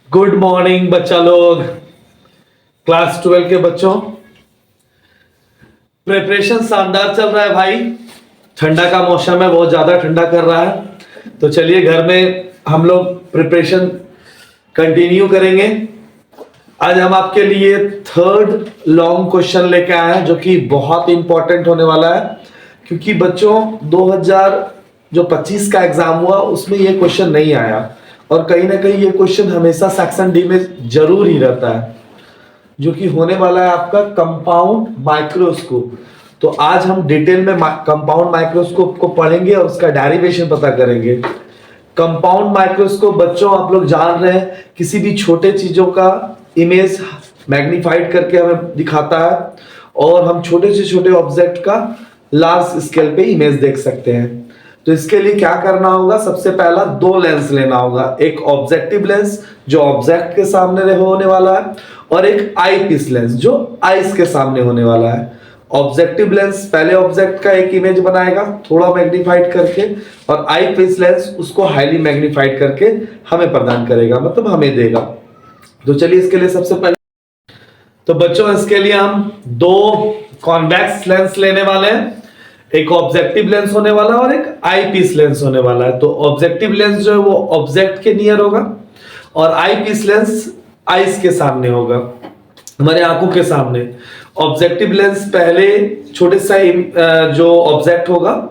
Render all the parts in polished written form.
Good morning बच्चा लोग। Class 12 के बच्चों, प्रिपरेशन शानदार चल रहा है भाई। ठंडा का मौसम है, बहुत ज्यादा ठंडा कर रहा है। तो चलिए घर में हम लोग प्रिपरेशन कंटिन्यू करेंगे। आज हम आपके लिए थर्ड लॉन्ग क्वेश्चन लेके आए हैं, जो कि बहुत इंपॉर्टेंट होने वाला है। क्योंकि बच्चों 2025 का एग्जाम हुआ, उसमें ये क्वेश्चन नहीं आया, और कहीं ना कहीं ये क्वेश्चन हमेशा सेक्शन डी में जरूर ही रहता है, जो कि होने वाला है आपका कंपाउंड माइक्रोस्कोप। तो आज हम डिटेल में कंपाउंड माइक्रोस्कोप को पढ़ेंगे और उसका डेरिवेशन पता करेंगे। कंपाउंड माइक्रोस्कोप बच्चों, आप लोग जान रहे हैं, किसी भी छोटे चीजों का इमेज मैग्नीफाइड करके हमें दिखाता है, और हम छोटे से छोटे ऑब्जेक्ट का लार्ज स्केल पे इमेज देख सकते हैं। तो इसके लिए क्या करना होगा, सबसे पहला दो लेंस लेना होगा। एक ऑब्जेक्टिव लेंस जो ऑब्जेक्ट के सामने होने वाला है, और एक आई पीस लेंस जो आईज के सामने होने वाला है। ऑब्जेक्टिव लेंस पहले ऑब्जेक्ट का एक इमेज बनाएगा थोड़ा मैग्नीफाइड करके, और आई पीस लेंस उसको हाईली मैग्नीफाइड करके हमें प्रदान करेगा, मतलब हमें देगा। तो चलिए इसके लिए सबसे पहले तो बच्चों, इसके लिए हम दो कॉन्वेक्स लेंस लेने वाले हैं। एक ऑब्जेक्टिव लेंस होने वाला है और एक आई पीस लेंस होने वाला है। तो ऑब्जेक्टिव लेंस जो है वो ऑब्जेक्ट के नियर होगा, और आई पीस लेंस आईज के सामने होगा, हमारे आंखों के सामने। ऑब्जेक्टिव लेंस पहले छोटे सा जो ऑब्जेक्ट होगा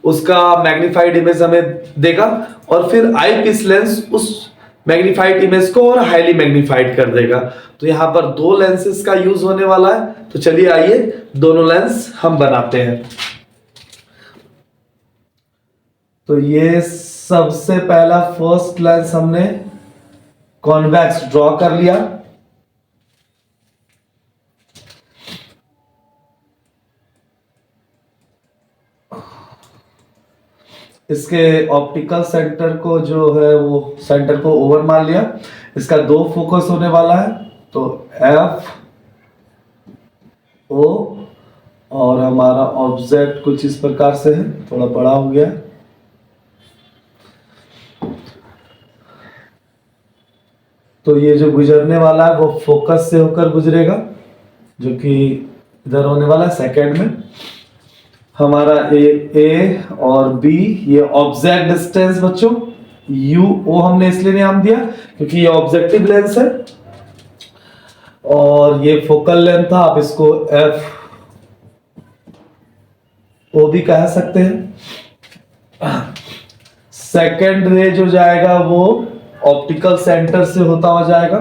उसका मैग्नीफाइड इमेज हमें देगा, और फिर आई पीस लेंस उस मैग्नीफाइड इमेज को और हाईली मैग्नीफाइड कर देगा। तो यहां पर दो लेंसेस का यूज होने वाला है। तो चलिए आइए दोनों लेंस हम बनाते हैं। तो ये सबसे पहला फर्स्ट लेंस हमने कॉन्वेक्स ड्रॉ कर लिया। इसके ऑप्टिकल सेंटर को जो है वो सेंटर को ओवर मान लिया। इसका दो फोकस होने वाला है, तो एफ ओ, और हमारा ऑब्जेक्ट कुछ इस प्रकार से है, थोड़ा बड़ा हो गया। तो ये जो गुजरने वाला है वो फोकस से होकर गुजरेगा, जो कि इधर होने वाला है सेकेंड में। हमारा ए और बी, ये ऑब्जेक्ट डिस्टेंस बच्चों, यू ओ हमने इसलिए नाम दिया क्योंकि ये ऑब्जेक्टिव लेंस है, और ये फोकल लेंथ था। आप इसको एफ ओ भी कह सकते हैं। सेकेंड रे जो जाएगा वो ऑप्टिकल सेंटर से होता हुआ जाएगा,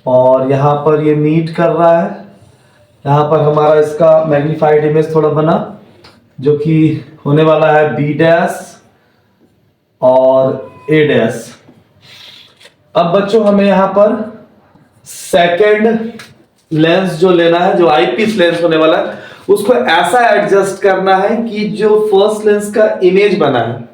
और यहां पर ये मीट कर रहा है। यहां पर हमारा इसका मैग्नीफाइड इमेज थोड़ा बना, जो कि होने वाला है बी डैश और ए डैश। अब बच्चों हमें यहां पर सेकेंड लेंस जो लेना है, जो आईपीस लेंस होने वाला है, उसको ऐसा एडजस्ट करना है कि जो फर्स्ट लेंस का इमेज बना है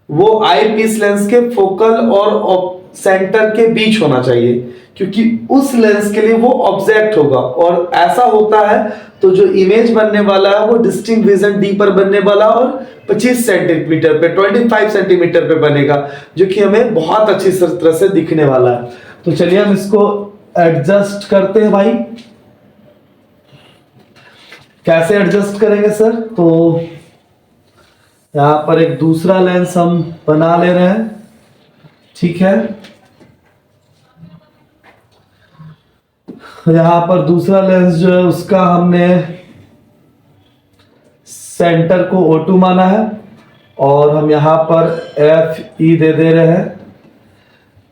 वो आई पीस लेंस के फोकल और सेंटर के बीच होना चाहिए, क्योंकि उस लेंस के लिए वो ऑब्जेक्ट होगा। और ऐसा होता है तो जो इमेज बनने वाला है वो डिस्टिंक्ट विजन डी पर बनने वाला, और 25 सेंटीमीटर पे 25 सेंटीमीटर पे बनेगा, जो कि हमें बहुत अच्छी तरह से दिखने वाला है। तो चलिए हम इसको एडजस्ट करते हैं भाई। कैसे एडजस्ट करेंगे सर? तो यहां पर एक दूसरा लेंस हम बना ले रहे हैं, ठीक है। यहां पर दूसरा लेंस जो है उसका हमने सेंटर को O2 माना है, और हम यहां पर एफ ई दे रहे हैं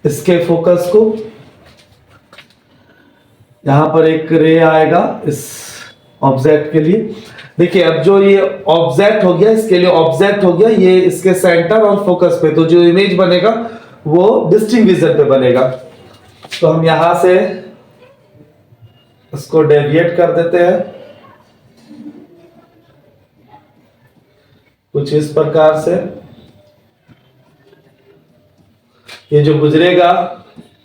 इसके फोकस को। यहां पर एक रे आएगा इस ऑब्जेक्ट के लिए। देखिए अब जो ये ऑब्जेक्ट हो गया, इसके लिए ऑब्जेक्ट हो गया, ये इसके सेंटर और फोकस पे, तो जो इमेज बनेगा वो डिस्टिंक्ट विजन पे बनेगा। तो हम यहां से इसको डेविएट कर देते हैं कुछ इस प्रकार से। ये जो गुजरेगा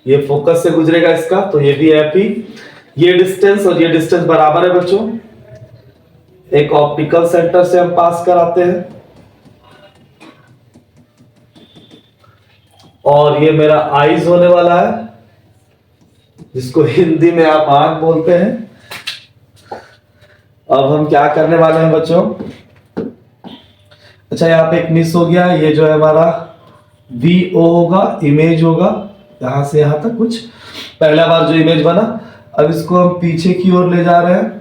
ये फोकस से गुजरेगा इसका, तो ये भी एफ ई। ये डिस्टेंस और ये डिस्टेंस बराबर है बच्चों, एक ऑप्टिकल सेंटर से हम पास कराते हैं। और ये मेरा आईज होने वाला है, जिसको हिंदी में आप आंख बोलते हैं। अब हम क्या करने वाले हैं बच्चों, अच्छा यहाँ पे एक मिस हो गया, ये जो है हमारा VO होगा, इमेज होगा यहां से यहां तक कुछ, पहला बार जो इमेज बना। अब इसको हम पीछे की ओर ले जा रहे हैं,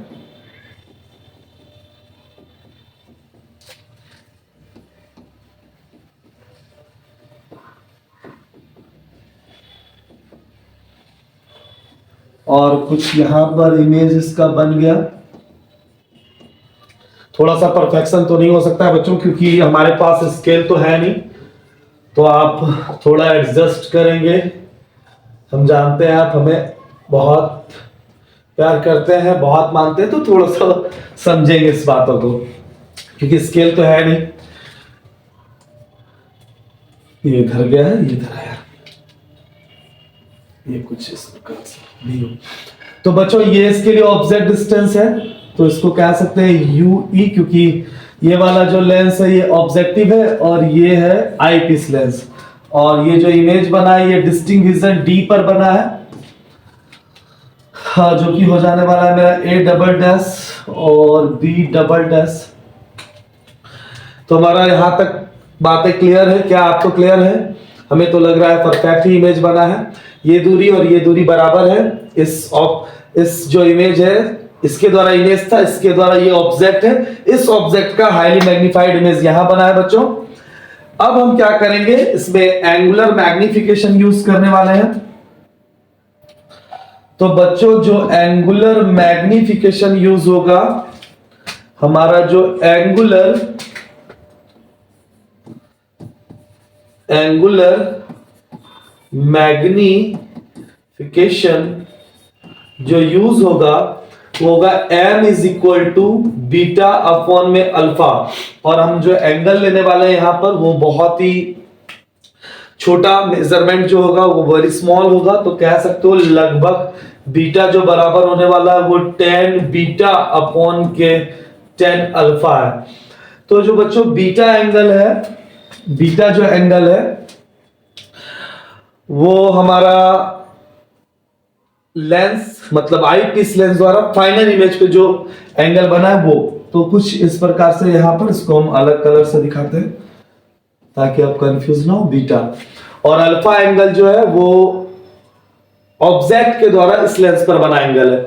और कुछ यहां पर इमेज इसका बन गया। थोड़ा सा परफेक्शन तो नहीं हो सकता है बच्चों, क्योंकि हमारे पास स्केल तो है नहीं, तो आप थोड़ा एडजस्ट करेंगे। हम जानते हैं आप हमें बहुत प्यार करते हैं, बहुत मानते हैं, तो थोड़ा सा समझेंगे इस बातों को, क्योंकि स्केल तो है नहीं। ये इधर गया है, ये इधर आया, ये कुछ इस प्रकार से नहीं हो। तो बच्चों ये इसके लिए ऑब्जेक्ट डिस्टेंस है, तो इसको कह सकते हैं UE, क्योंकि ये वाला जो लेंस है ये ऑब्जेक्टिव है और ये है आई पीस लेंस। और ये जो इमेज बना है ये डिस्टिंक्ट विजन D पर बना है, हाँ, जो कि हो जाने वाला है मेरा A" और B"। तो हमारा यहां तक बातें क्लियर है क्या? आपको क्लियर है? हमें तो लग रहा है परफेक्ट ही इमेज बना है। ये दूरी और ये दूरी बराबर है। इस जो इमेज है इसके द्वारा इमेज था, इसके द्वारा ये ऑब्जेक्ट है, इस ऑब्जेक्ट का हाईली मैग्नीफाइड इमेज यहां बना है बच्चों। अब हम क्या करेंगे, इसमें एंगुलर मैग्निफिकेशन यूज करने वाले हैं। तो बच्चों जो एंगुलर मैग्निफिकेशन यूज होगा, हमारा जो एंगुलर मैग्निफिकेशन जो यूज होगा वो होगा M=β में अल्फा। और हम जो एंगल लेने वाले हैं यहां पर वो बहुत ही छोटा मेजरमेंट जो होगा वो वेरी स्मॉल होगा, तो कह सकते हो लगभग बीटा जो बराबर होने वाला है वो 10β/10 अल्फा है। तो जो बच्चों बीटा एंगल है, बीटा जो एंगल है वो हमारा लेंस मतलब आई पीस लेंस द्वारा फाइनल इमेज पे जो एंगल बना है वो, तो कुछ इस प्रकार से यहां पर इसको हम अलग कलर से दिखाते हैं ताकि आप कंफ्यूज ना हो। बीटा और अल्फा एंगल जो है वो ऑब्जेक्ट के द्वारा इस लेंस पर बना एंगल है।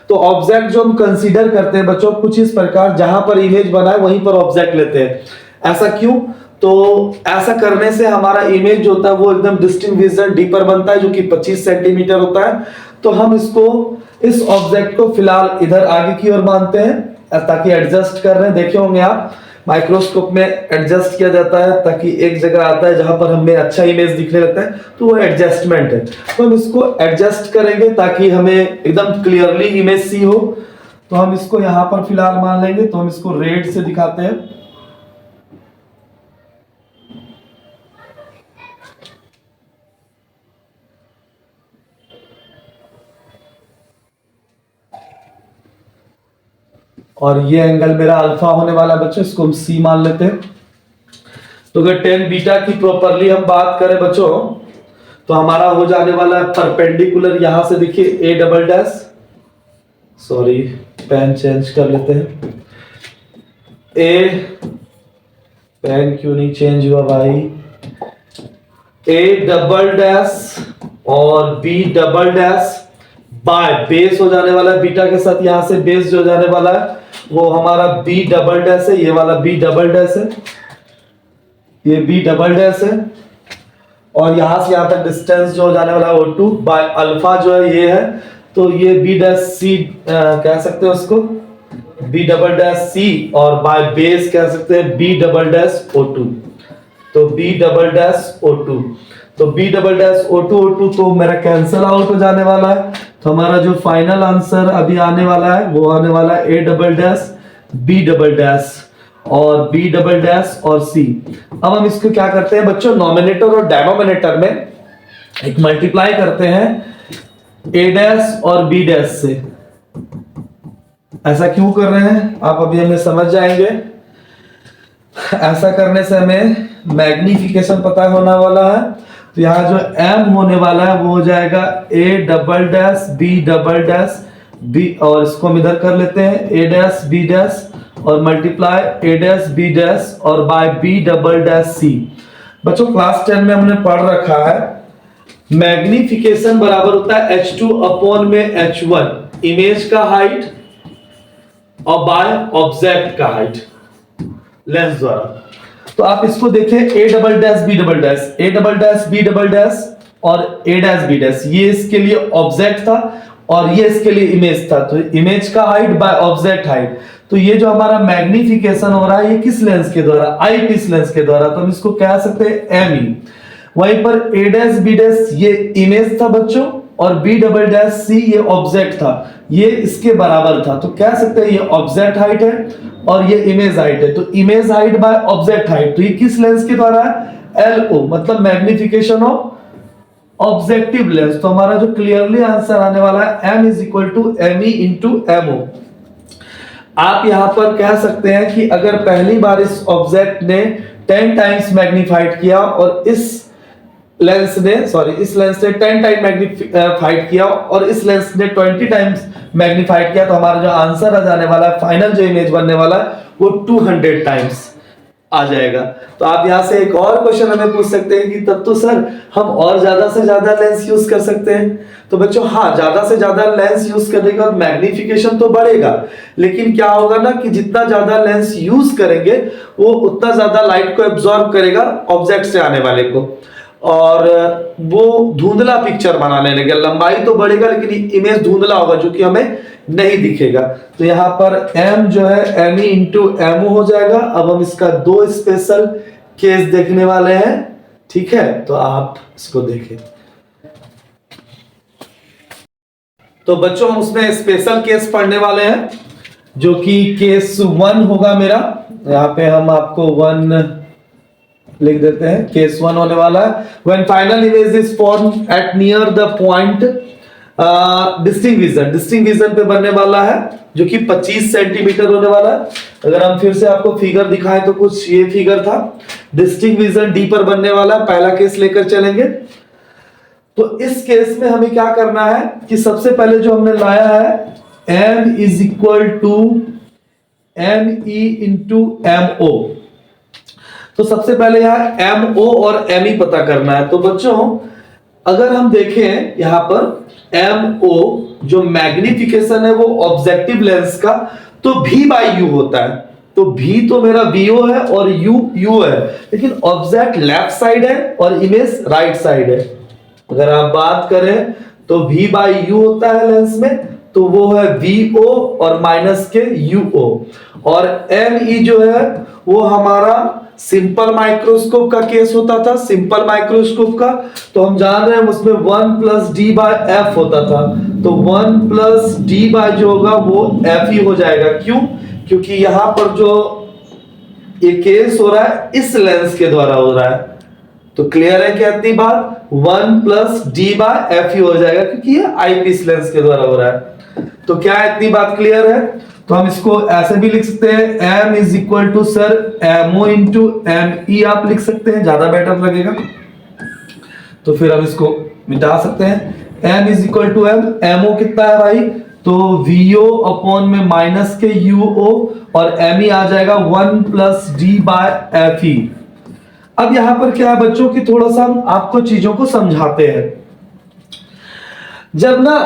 तो ऑब्जेक्ट जो हम कंसीडर करते हैं बच्चों कुछ इस प्रकार, जहां पर इमेज बना है वहीं पर ऑब्जेक्ट लेते हैं। ऐसा क्यों? तो ऐसा करने से हमारा इमेज जो होता है वो एकदम डिस्टिंक्ट विजन D पर बनता है, जो कि 25 सेंटीमीटर होता है। तो हम इसको इस ऑब्जेक्ट को फिलहाल इधर आगे की ओर मानते हैं ताकि एडजस्ट कर रहे हैं। देखे होंगे आप माइक्रोस्कोप में एडजस्ट किया जाता है ताकि एक जगह आता है जहां पर हमें अच्छा इमेज दिखने लगता है, तो वो एडजस्टमेंट है। तो हम इसको एडजस्ट करेंगे ताकि हमें एकदम क्लियरली इमेज सी हो। तो हम इसको यहां पर फिलहाल मान लेंगे, तो हम इसको रेड से दिखाते हैं। और ये एंगल मेरा अल्फा होने वाला बच्चों, इसको हम C मान लेते हैं। तो अगर 10β की प्रॉपरली हम बात करें बच्चों तो हमारा हो जाने वाला है परपेंडिकुलर, यहां से देखिए A"। सॉरी पेन चेंज कर लेते हैं। पेन क्यों नहीं चेंज हुआ भाई? A" और B" बाय बेस हो जाने वाला है बीटा के साथ, यहां से बेस जो जाने वाला है वो हमारा B" है, ये वाला B" है, ये B" है। और यहां से यहां तक डिस्टेंस जो हो जाने वाला है O2 बाय अल्फा जो है ये है, तो ये B'(C) कह सकते हो उसको B"C और बाय बेस कह सकते हैं B"O2। तो B"O2, तो B"O2 तो मेरा कैंसल आउट हो जाने वाला है। तो हमारा जो फाइनल आंसर अभी आने वाला है वो आने वाला है A", B" और B" और C। अब हम इसको क्या करते हैं बच्चों, नॉमिनेटर और डिनोमिनेटर में एक मल्टीप्लाई करते हैं A' और B' से। ऐसा क्यों कर रहे हैं आप अभी हमें समझ जाएंगे। ऐसा करने से हमें मैग्निफिकेशन पता होने वाला है तो यहाँ जो m होने वाला है वो हो जाएगा a double dash b double dash b, और इसको हम इधर कर लेते हैं a डैश b डैश और multiply a dash b dash और by b double dash c। बच्चों क्लास 10 में हमने पढ़ रखा है मैग्निफिकेशन बराबर होता है h2 अपॉन में h1 इमेज का हाइट और बाय ऑब्जेक्ट का हाइट लेंस द्वारा। तो आप इसको देखें a double dash b double dash, a double dash b double dash और a डैश b डैश, ये इसके लिए ऑब्जेक्ट था और ये इसके लिए इमेज था। तो इमेज का हाइट बाय ऑब्जेक्ट हाइट, तो ये जो हमारा मैग्निफिकेशन हो रहा है ये किस लेंस के द्वारा, आई पीस लेंस के द्वारा। तो हम इसको कह सकते हैं एम ई। वहीं पर a डैश b डैश ये इमेज था बच्चों और b डबल डैश c ये ऑब्जेक्ट था, ये इसके बराबर था। तो कह सकते हैं ये ऑब्जेक्ट हाइट है और ये इमेज हाइट है। तो image height by object height, तो ये किस लेंस के द्वारा है, LO, मतलब मैग्निफिकेशन ऑफ ऑब्जेक्टिव लेंस। तो हमारा जो क्लियरली आंसर आने वाला है m is equal to M E into MO। आप यहां पर कह सकते हैं कि अगर पहली बार इस ऑब्जेक्ट ने 10 टाइम्स मैग्नीफाइड किया और इस लेंस ने 10 टाइम मैग्नीफाइड किया और इस लेंस ने 20 टाइम्स मैग्नीफाइड किया, तो हमारा जो आंसर आ जाने वाला है, फाइनल जो इमेज बनने वाला है वो 200 टाइम्स आ जाएगा। तो आप यहां से एक और क्वेश्चन हमें पूछ सकते हैं कि तब तो सर हम और ज्यादा से ज्यादा लेंस यूज कर सकते हैं। तो बच्चों हाँ, ज्यादा से ज्यादा लेंस यूज करने का मैग्निफिकेशन तो बढ़ेगा, लेकिन क्या होगा ना कि जितना ज्यादा लेंस यूज करेंगे वो उतना ज्यादा लाइट को एब्जॉर्ब करेगा ऑब्जेक्ट से आने वाले को, और वो धुंधला पिक्चर बनाने लगेगा। लंबाई तो बढ़ेगा लेकिन इमेज धुंधला होगा जो कि हमें नहीं दिखेगा। तो यहाँ पर m जो है m ई इंटू MO हो जाएगा। अब हम इसका 2 स्पेशल केस देखने वाले हैं, ठीक है, तो आप इसको देखें। तो बच्चों हम उसमें स्पेशल केस पढ़ने वाले हैं जो कि केस 1 होगा मेरा। यहाँ पे हम आपको 1 लिख देते हैं, केस 1 होने वाला है। When final image is formed at near the point distinct vision पे बनने वाला है जो कि 25 सेंटीमीटर होने वाला है। अगर हम फिर से आपको फिगर दिखाएं तो कुछ ये फिगर था, डिस्टिंक्ट विजन डी पर बनने वाला है। पहला केस लेकर चलेंगे। तो इस केस में हमें क्या करना है कि सबसे पहले जो हमने लाया है m is equal to M E into MO। तो सबसे पहले यहाँ MO और ME पता करना है। तो बच्चों अगर हम देखें यहाँ पर MO जो मैग्निफिकेशन है वो ऑब्जेक्टिव लेंस का, तो V बाई U होता है। तो V तो मेरा VO है और U है, लेकिन ऑब्जेक्ट लेफ्ट साइड है और इमेज राइट साइड है। अगर आप बात करें तो V बाई U होता है लेंस में, तो वो है VO और माइनस के UO। और ME जो है वो हमारा सिंपल माइक्रोस्कोप का केस होता था, सिंपल माइक्रोस्कोप का। तो हम जान रहे हैं उसमें 1 प्लस डी बाय एफ होता था। तो 1 प्लस डी बाय जो होगा वो एफ ही हो जाएगा। क्यों? क्योंकि यहां पर जो ये केस हो रहा है इस लेंस के द्वारा हो रहा है। तो क्लियर है क्या इतनी बात? 1 प्लस डी बाय एफ ही हो जाएगा क्योंकि ये आईपीस लेंस के द्वारा हो रहा है। तो क्या इतनी बात क्लियर है? तो हम इसको ऐसे भी लिख सकते हैं, m is equal to sir MO into ME आप लिख सकते हैं, ज्यादा बेटर लगेगा। तो फिर हम इसको मिटा सकते हैं। m is equal to m, MO कितना है भाई? तो VO अपॉन में माइनस के UO और ME आ जाएगा 1 प्लस डी बाय FE। अब यहां पर क्या है बच्चों की थोड़ा सा हम आपको चीजों को समझाते हैं। जब ना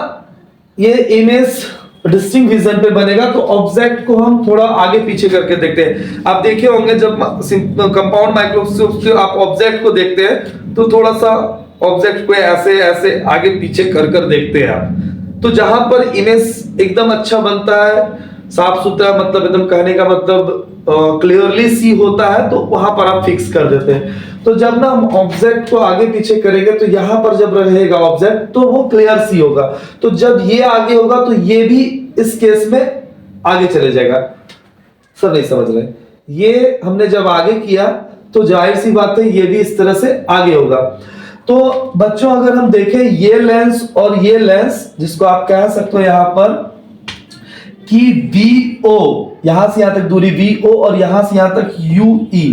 ये इमेज डिस्टिंक्ट विजन पे बनेगा तो ऑब्जेक्ट को हम थोड़ा आगे पीछे करके देखते हैं। आप देखे होंगे जब कंपाउंड माइक्रोस्कोप से आप ऑब्जेक्ट को देखते हैं तो थोड़ा सा ऑब्जेक्ट को ऐसे ऐसे आगे पीछे कर कर देखते हैं आप। तो जहां पर इमेज एकदम अच्छा बनता है, साफ सुथरा, मतलब एकदम कहने का मतलब क्लियरली सी होता है, तो वहां पर आप फिक्स कर देते हैं। तो जब ना हम ऑब्जेक्ट को आगे पीछे करेंगे तो यहां पर जब रहेगा ऑब्जेक्ट तो वो क्लियर सी होगा। तो जब ये आगे होगा तो ये भी इस केस में आगे चले जाएगा। सब नहीं समझ रहे? ये हमने जब आगे किया तो जाहिर सी बात है ये भी इस तरह से आगे होगा। तो बच्चों अगर हम देखें ये लेंस और ये लेंस, जिसको आप कह सकते हो यहां पर कि VO, यहां से यहां तक दूरी VO और यहां से यहां तक UE,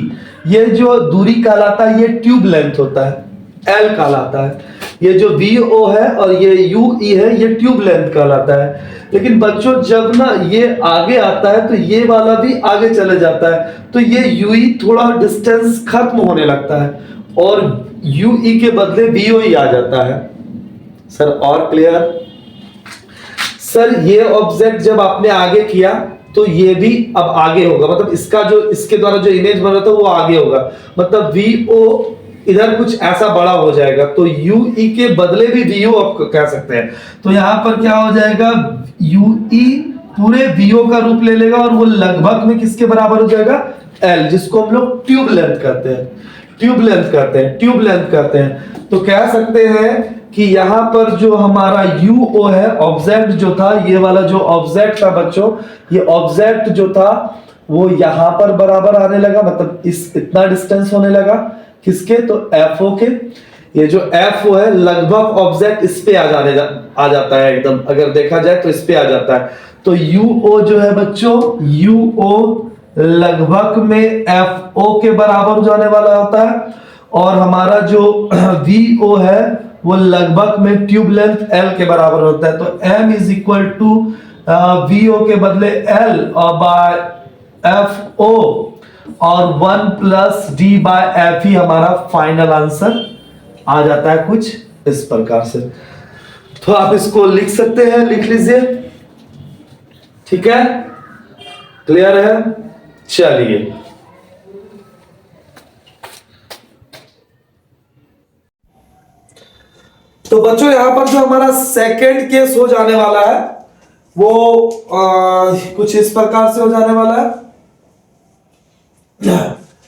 ये जो दूरी कहलाता है ये ट्यूब लेंथ होता है। एल कहलाता है। ये जो VO है और ये UE है ये ट्यूब लेंथ कहलाता है। लेकिन बच्चों जब ना ये आगे आता है तो ये वाला भी आगे चले जाता है, तो ये UE थोड़ा डिस्टेंस खत्म होने लगता है और UE के बदले VO ही आ जाता है। सर और क्लियर? सर ये ऑब्जेक्ट जब आपने आगे किया तो ये भी अब आगे होगा, मतलब इसका जो इसके द्वारा जो इमेज बन रहा था वो आगे होगा, मतलब VO इधर कुछ ऐसा बड़ा हो जाएगा, तो UE के बदले भी VO आप कह सकते हैं। तो यहां पर क्या हो जाएगा, UE पूरे VO का रूप ले लेगा और वो लगभग में किसके बराबर हो जाएगा, L, जिसको हम लोग ट्यूब लेंथ कहते हैं, ट्यूब लेंथ कहते हैं, ट्यूब लेंथ कहते हैं। तो कह सकते हैं कि यहां पर जो हमारा UO है, ऑब्जेक्ट जो था, ये वाला जो ऑब्जेक्ट था बच्चों, ये ऑब्जेक्ट जो था वो यहां पर बराबर आने लगा, मतलब इस इतना डिस्टेंस होने लगा किसके, तो FO के। ये जो FO है लगभग ऑब्जेक्ट इस पे आ जाता है एकदम, अगर देखा जाए तो इस पे आ जाता है। तो UO जो है बच्चों, UO लगभग में FO के बराबर हो जाने वाला होता है, और हमारा जो VO है वो लगभग में ट्यूब लेंथ L के बराबर होता है। तो M is equal to VO के बदले L और बाय FO और 1 प्लस D बाय F ही हमारा फाइनल आंसर आ जाता है कुछ इस प्रकार से। तो आप इसको लिख सकते हैं, लिख लीजिए, ठीक है, क्लियर है? चलिए तो बच्चों यहां पर जो हमारा सेकंड केस हो जाने वाला है वो कुछ इस प्रकार से हो जाने वाला है।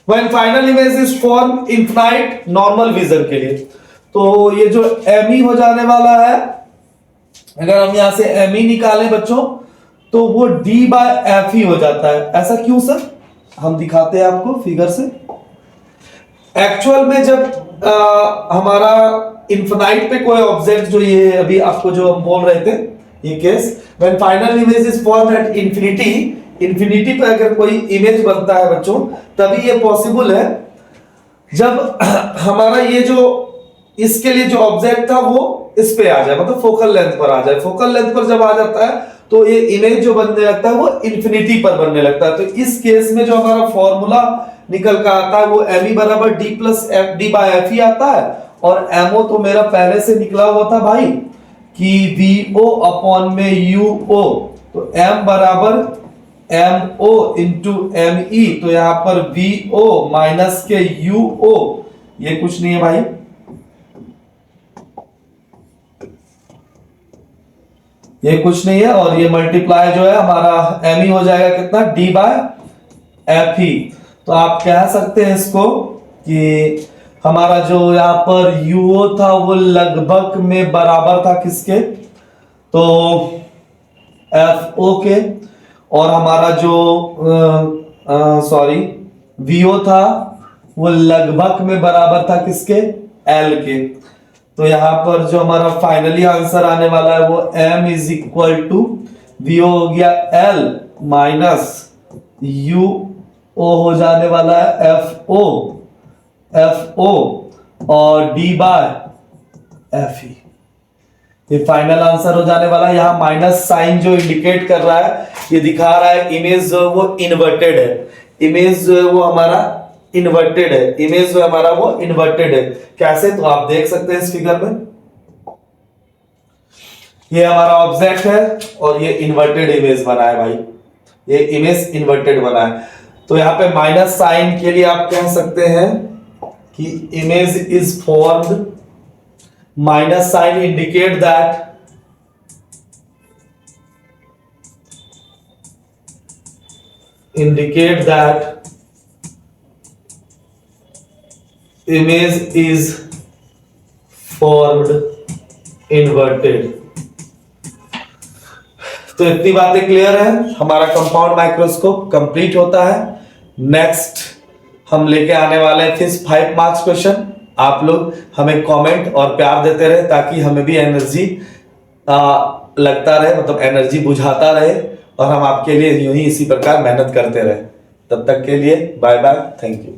When final image is formed infinite normal vision के लिए, तो ये जो ME हो जाने वाला है, अगर हम यहां से ME निकालें बच्चों तो वो D बाय F ही हो जाता है। ऐसा क्यों सर? हम दिखाते हैं आपको फिगर से। एक्चुअल में जब हमारा इन्फिनाइट पे कोई ऑब्जेक्ट, जो ये अभी आपको जो हम बोल रहे थे ये case, when final image is formed at infinity, infinity पे अगर कोई इमेज बनता है बच्चों तभी ये पॉसिबल है जब हमारा ये जो इसके लिए जो ऑब्जेक्ट था वो इस पे आ जाए, मतलब फोकल लेंथ पर आ जाए। फोकल लेंथ पर जब आ जाता है तो ये इमेज जो बनने लगता है वो इंफिनिटी पर बनने लगता है। तो इस केस में जो हमारा फॉर्मूला निकल कर आता है वो ME बराबर D plus D by F ही आता है, और MO तो मेरा पहले से निकला हुआ था भाई कि VO अपॉन में UO, तो M बराबर MO इंटू ME, तो यहां पर VO माइनस के UO, ये कुछ नहीं है भाई, ये कुछ नहीं है, और ये मल्टीप्लाई जो है हमारा ME हो जाएगा कितना, D बाय F ही। तो आप कह सकते हैं इसको कि हमारा जो यहां पर UO था वो लगभग में बराबर था किसके, तो FO के, और हमारा जो VO था वो लगभग में बराबर था किसके, L के। तो यहां पर जो हमारा फाइनली आंसर आने वाला है वो M is equal to VO हो गया L माइनस UO हो जाने वाला है FO और D बाय F ही, ये फाइनल आंसर हो जाने वाला है। यहां माइनस साइन जो इंडिकेट कर रहा है, ये दिखा रहा है इमेज जो वो इन्वर्टेड है, इमेज जो है वो हमारा इन्वर्टेड है, इमेज जो हमारा वो इन्वर्टेड है। कैसे, तो आप देख सकते हैं इस फिगर में, ये हमारा ऑब्जेक्ट है और ये इन्वर्टेड इमेज बना है भाई, ये इमेज इन्वर्टेड बना है। तो यहां पे माइनस साइन के लिए आप कह सकते हैं कि image is formed, minus sign indicate that image is formed inverted। तो इतनी बातें क्लियर है, हमारा कंपाउंड माइक्रोस्कोप कंप्लीट होता है। नेक्स्ट हम लेके आने वाले हैं फिर 5 मार्क्स क्वेश्चन। आप लोग हमें कमेंट और प्यार देते रहे ताकि हमें भी एनर्जी लगता रहे, मतलब एनर्जी बुझाता रहे, और हम आपके लिए यूं ही इसी प्रकार मेहनत करते रहे। तब तक के लिए बाय बाय, थैंक यू।